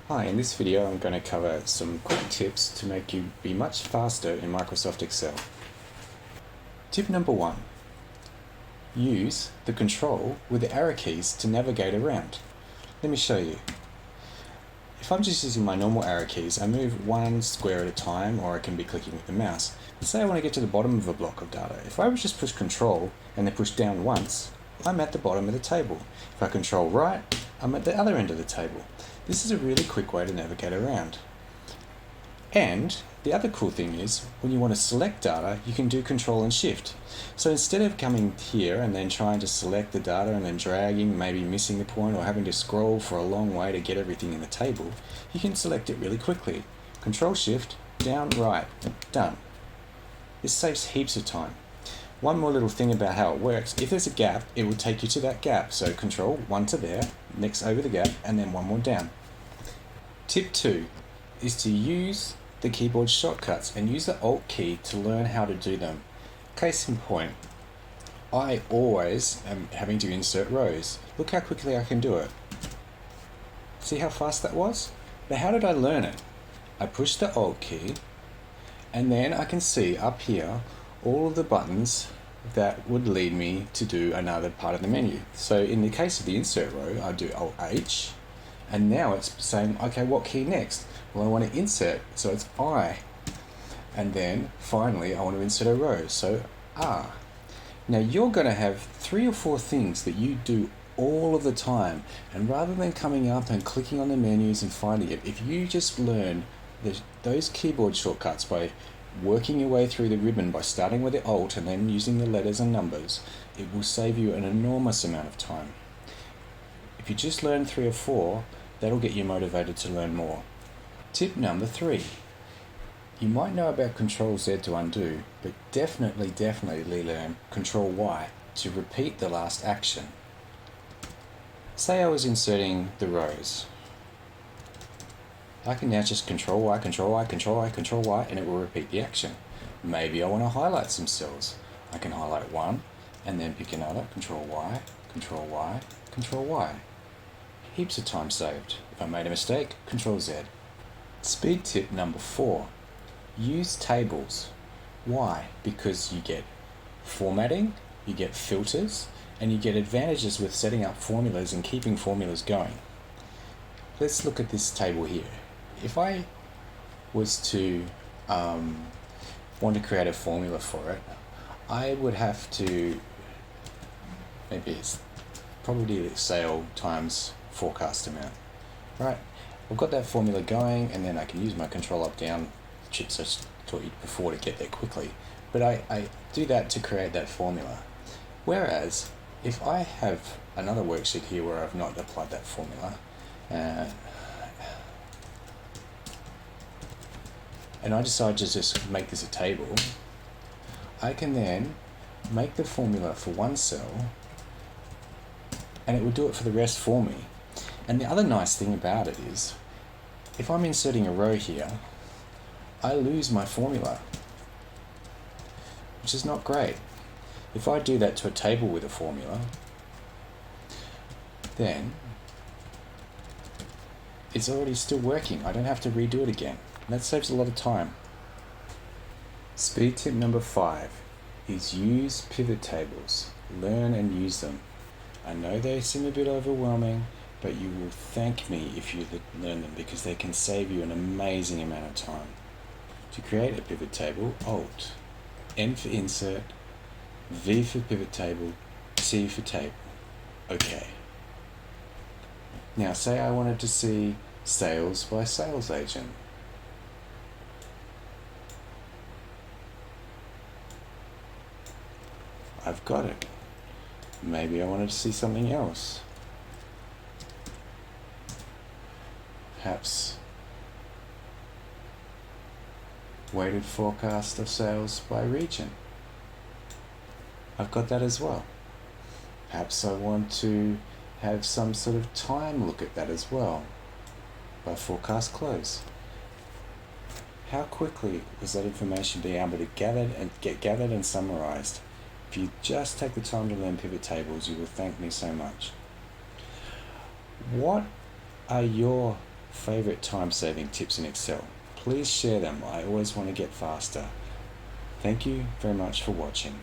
Hi, in this video I'm going to cover some quick tips to make you be much faster in Microsoft Excel. Tip number 1. Use the control with the arrow keys to navigate around. Let me show you. If I'm just using my normal arrow keys, I move one square at a time, or I can be clicking with the mouse. But say I want to get to the bottom of a block of data. If I just push control and then push down once, I'm at the bottom of the table. If I control right, I'm at the other end of the table. This is a really quick way to navigate around. And the other cool thing is, when you want to select data, you can do control and shift. So instead of coming here and then trying to select the data and then dragging, maybe missing the point, or having to scroll for a long way to get everything in the table, you can select it really quickly. Control shift, down, right, done. This saves heaps of time. One more little thing about how it works: if there's a gap, it will take you to that gap. So control one to there, next over the gap, and then one more down. Tip 2 is to use the keyboard shortcuts and use the Alt key to learn how to do them. Case in point, I always am having to insert rows. Look how quickly I can do it. See how fast that was? Now how did I learn it? I pushed the Alt key, and then I can see up here all of the buttons that would lead me to do another part of the menu. So in the case of the insert row, I do Alt H, and now it's saying, okay, what key next? Well, I want to insert, so it's I. And then finally I want to insert a row, so R. Now you're going to have 3 or 4 things that you do all of the time, and rather than coming up and clicking on the menus and finding it, if you just learn those keyboard shortcuts by working your way through the ribbon, by starting with the Alt and then using the letters and numbers, it will save you an enormous amount of time. If you just learn 3 or 4, that'll get you motivated to learn more. Tip number 3. You might know about Control Z to undo, but definitely learn Control Y to repeat the last action. Say I was inserting the rows. I can now just Control Y, Control Y, Control Y, Control Y, and it will repeat the action. Maybe I want to highlight some cells. I can highlight one, and then pick another, Control Y, Control Y, Control Y. Heaps of time saved. If I made a mistake, Control Z. Speed tip number 4. Use tables. Why? Because you get formatting, you get filters, and you get advantages with setting up formulas and keeping formulas going. Let's look at this table here. If I was to want to create a formula for it, I would have to, maybe it's probability of sale times forecast amount. Right, I've got that formula going, and then I can use my control up down chips I taught you before to get there quickly. But I do that to create that formula. Whereas if I have another worksheet here where I've not applied that formula, and I decide to just make this a table, I can then make the formula for one cell, and it will do it for the rest for me. And the other nice thing about it is, if I'm inserting a row here, I lose my formula, which is not great. If I do that to a table with a formula, then it's already still working. I don't have to redo it again. And that saves a lot of time. Speed tip number 5 is use pivot tables. Learn and use them. I know they seem a bit overwhelming, but you will thank me if you learn them, because they can save you an amazing amount of time. To create a pivot table, Alt, N for insert, V for pivot table, T for table. OK. Now say I wanted to see sales by sales agent. I've got it. Maybe I wanted to see something else. Perhaps weighted forecast of sales by region. I've got that as well. Perhaps I want to have some sort of time look at that as well, by forecast close. How quickly is that information being able to get gathered and summarized? If you just take the time to learn pivot tables, you will thank me so much. What are your favourite time-saving tips in Excel. Please share them. I always want to get faster. Thank you very much for watching.